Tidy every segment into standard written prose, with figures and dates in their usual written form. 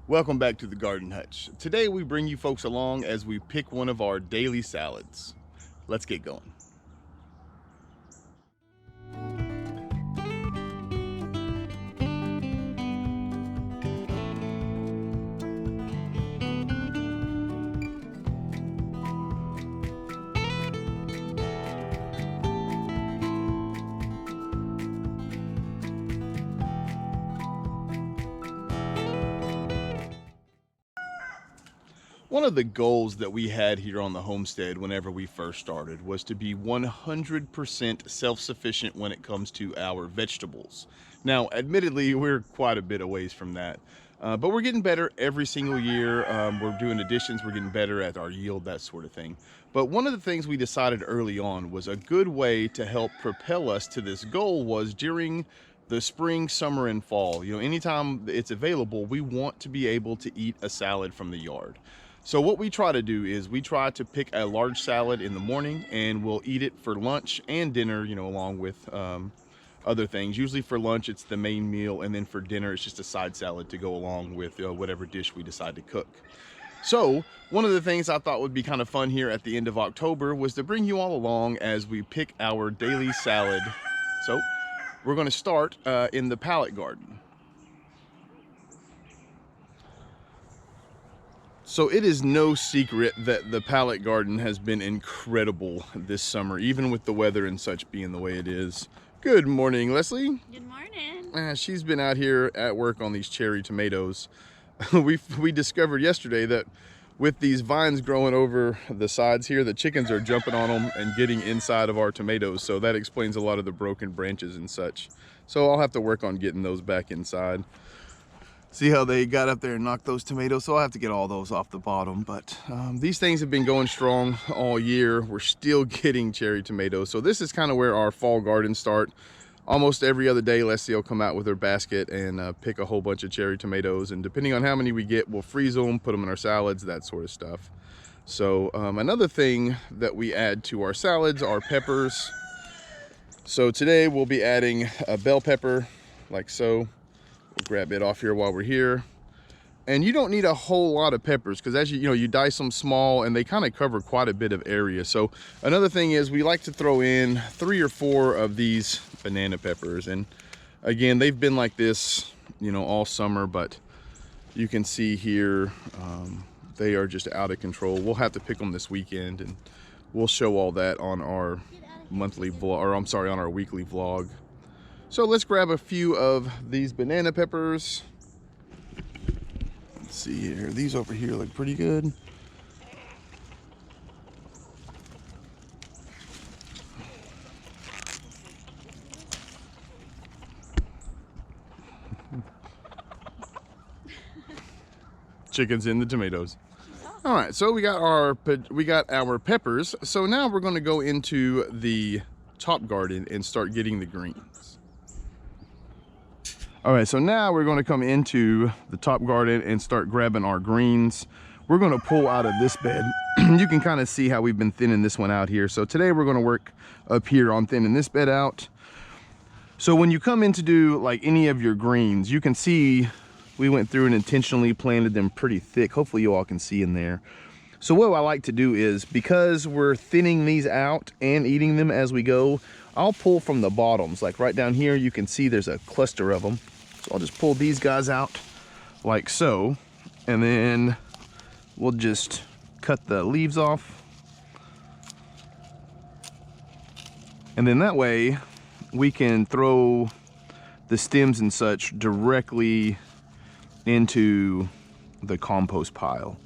Welcome back to the Garden Hutch. Today we bring you folks along as we pick one of our daily salads. Let's get going. One of the goals that we had here on the homestead whenever we first started was to be 100% self-sufficient when it comes to our vegetables. Now, admittedly, we're quite a bit a ways from that, but we're getting better every single year. We're doing additions, we're getting better at our yield, that sort of thing. But one of the things we decided early on was a good way to help propel us to this goal was during the spring, summer, and fall. You know, anytime it's available, we want to be able to eat a salad from the yard. So what we try to do is we try to pick a large salad in the morning and we'll eat it for lunch and dinner, you know, along with other things. Usually for lunch, it's the main meal, and then for dinner, it's just a side salad to go along with whatever dish we decide to cook. So one of the things I thought would be kind of fun here at the end of October was to bring you all along as we pick our daily salad. So we're going to start in the pallet garden. So it is no secret that the pallet garden has been incredible this summer, even with the weather and such being the way it is. Good morning, Leslie. Good morning. She's been out here at work on these cherry tomatoes. We discovered yesterday that with these vines growing over the sides here, the chickens are jumping on them and getting inside of our tomatoes. So that explains a lot of the broken branches and such. So I'll have to work on getting those back inside. See how they got up there and knocked those tomatoes? So I'll have to get all those off the bottom. But these things have been going strong all year. We're still getting cherry tomatoes. So this is kind of where our fall gardens start. Almost every other day, Leslie will come out with her basket and pick a whole bunch of cherry tomatoes. And depending on how many we get, we'll freeze them, put them in our salads, that sort of stuff. So another thing that we add to our salads are peppers. So today we'll be adding a bell pepper, like so. Grab it off here while we're here. And you don't need a whole lot of peppers because as you know, you dice them small and they kind of cover quite a bit of area. So another thing is we like to throw in 3 or 4 of these banana peppers. And again, they've been like this, you know, all summer, but you can see here they are just out of control. We'll have to pick them this weekend and we'll show all that on our monthly vlog, or I'm sorry, on our weekly vlog. So let's grab a few of these banana peppers. Let's see here. These over here look pretty good. Chickens in the tomatoes. All right, so we got our peppers. So now we're going to go into the top garden and start getting the greens. All right, so now we're going to come into the top garden and start grabbing our greens. We're going to pull out of this bed. You can kind of see how we've been thinning this one out here. So today we're going to work up here on thinning this bed out. So when you come in to do like any of your greens, you can see we went through and intentionally planted them pretty thick. Hopefully you all can see in there. So what I like to do is, because we're thinning these out and eating them as we go, I'll pull from the bottoms. Like right down here, you can see there's a cluster of them. So I'll just pull these guys out like so, and then we'll just cut the leaves off. And then that way we can throw the stems and such directly into the compost pile.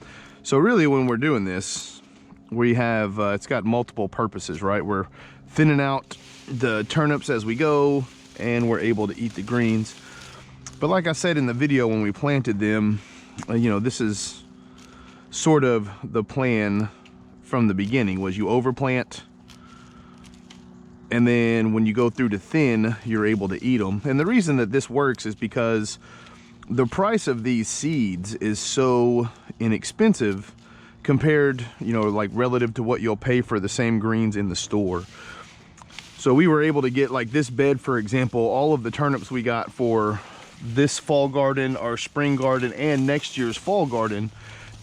So really when we're doing this, we have, it's got multiple purposes, right? We're thinning out the turnips as we go, and we're able to eat the greens. But like I said in the video when we planted them, you know, this is sort of the plan from the beginning, was you overplant, and then when you go through to thin, you're able to eat them. And the reason that this works is because the price of these seeds is so inexpensive compared, you know, like relative to what you'll pay for the same greens in the store. So we were able to get, like this bed, for example, all of the turnips we got for this fall garden, our spring garden, and next year's fall garden,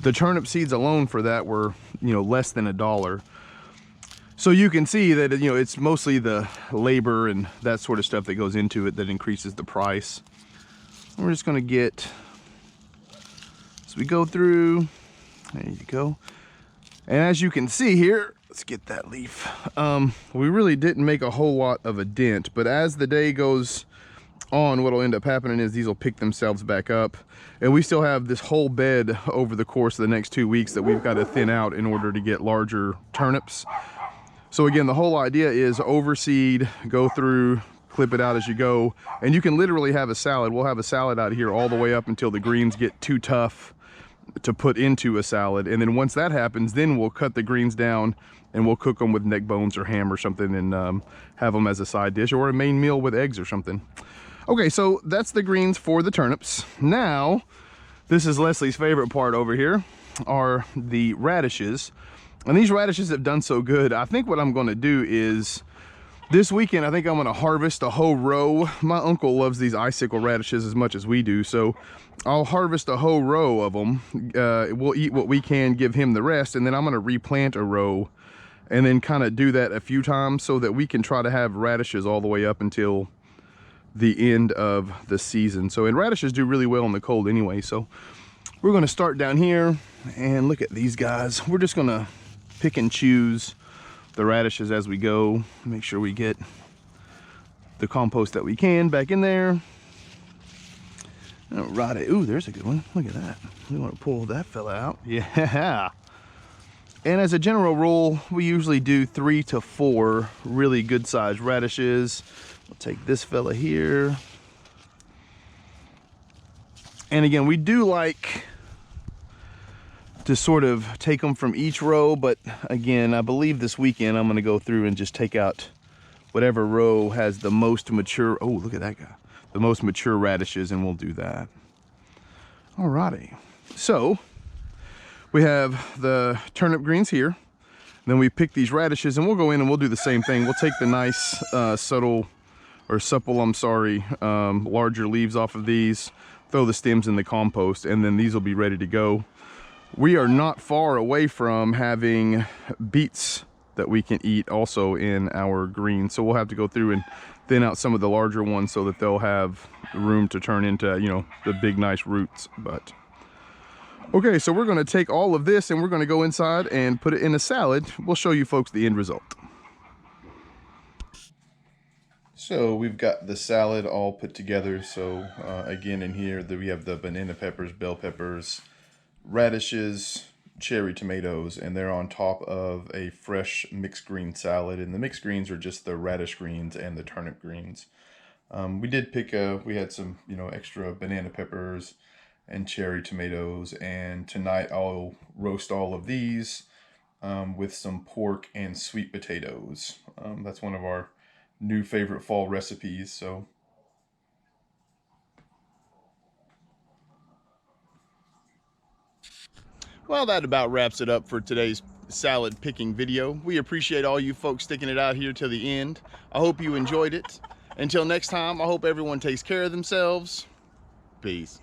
the turnip seeds alone for that were, you know, less than $1. So you can see that, you know, it's mostly the labor and that sort of stuff that goes into it that increases the price. We're just gonna get, as we go through, there you go. And as you can see here, let's get that leaf. We really didn't make a whole lot of a dent, but as the day goes on, what'll end up happening is these will pick themselves back up. And we still have this whole bed over the course of the next 2 weeks that we've got to thin out in order to get larger turnips. So again, the whole idea is overseed, go through, clip it out as you go, and you can literally have a salad. We'll have a salad out here all the way up until the greens get too tough to put into a salad. And then once that happens, then we'll cut the greens down and we'll cook them with neck bones or ham or something and have them as a side dish or a main meal with eggs or something. Okay, so that's the greens for the turnips. Now, this is Leslie's favorite part over here, are the radishes. And these radishes have done so good. I think what I'm gonna do is, this weekend, I think I'm gonna harvest a whole row. My uncle loves these icicle radishes as much as we do, so I'll harvest a whole row of them. We'll eat what we can, give him the rest, and then I'm gonna replant a row and then kind of do that a few times so that we can try to have radishes all the way up until the end of the season. So, and radishes do really well in the cold anyway, so we're gonna start down here and look at these guys. We're just gonna pick and choose the radishes as we go. Make sure we get the compost that we can back in there. Alrighty, ooh, there's a good one. Look at that. We want to pull that fella out. Yeah. And as a general rule, we usually do 3 to 4 really good sized radishes. We'll take this fella here. And again, we do like to sort of take them from each row, but again, I believe this weekend I'm going to go through and just take out whatever row has the most mature, oh, look at that guy, the most mature radishes, and we'll do that. Alrighty, so we have the turnip greens here, then we pick these radishes, and we'll go in and we'll do the same thing. We'll take the nice supple, I'm sorry, larger leaves off of these, throw the stems in the compost, and then these will be ready to go. We are not far away from having beets that we can eat also in our greens. So we'll have to go through and thin out some of the larger ones so that they'll have room to turn into, you know, the big nice roots. But okay, so we're gonna take all of this and we're gonna go inside and put it in a salad. We'll show you folks the end result. So we've got the salad all put together. So again, in here we have the banana peppers, bell peppers, radishes, cherry tomatoes, and they're on top of a fresh mixed green salad. And the mixed greens are just the radish greens and the turnip greens. We did pick we had some, you know, extra banana peppers and cherry tomatoes, and tonight I'll roast all of these with some pork and sweet potatoes. That's one of our new favorite fall recipes. So well, that about wraps it up for today's salad picking video. We appreciate all you folks sticking it out here till the end. I hope you enjoyed it. Until next time, I hope everyone takes care of themselves. Peace.